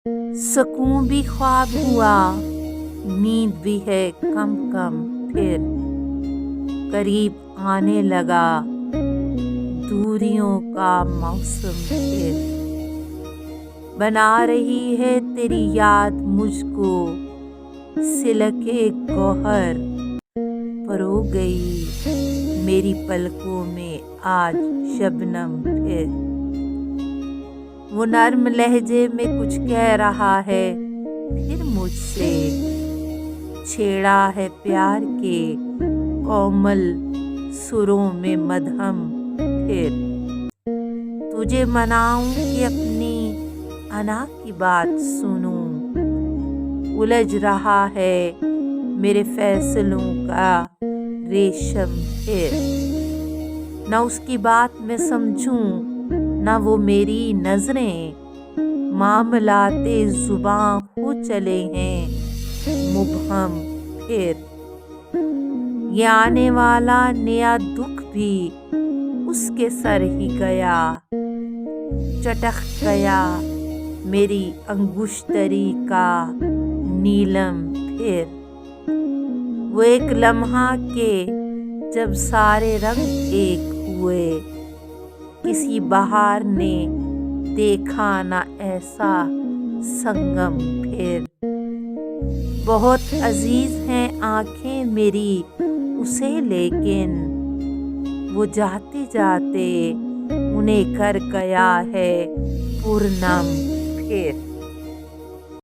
सुकून भी ख्वाब हुआ, नींद भी है कम कम, फिर करीब आने लगा दूरियों का मौसम, फिर बना रही है तेरी याद मुझको सिलके गौहर, परो गई मेरी पलकों में आज शबनम, फिर वो नर्म लहजे में कुछ कह रहा है, फिर मुझसे छेड़ा है प्यार के कोमल सुरों में मदहम, फिर तुझे मनाऊं कि अपनी अना की बात सुनूं, उलझ रहा है मेरे फैसलों का रेशम, फिर न उसकी बात मैं समझूं न वो मेरी नजरें, मामलाते जुबां हो चले हैं मुबहम, फिर ये आने वाला नया दुख भी उसके सर ही गया, चटक गया मेरी अंगुश्तरी का नीलम, फिर वो एक लम्हा के जब सारे रंग एक हुए, किसी बहार ने देखा ना ऐसा संगम, फिर बहुत अजीज हैं आंखें मेरी उसे, लेकिन वो जाते जाते उन्हें कर गया है पूर्णम, फिर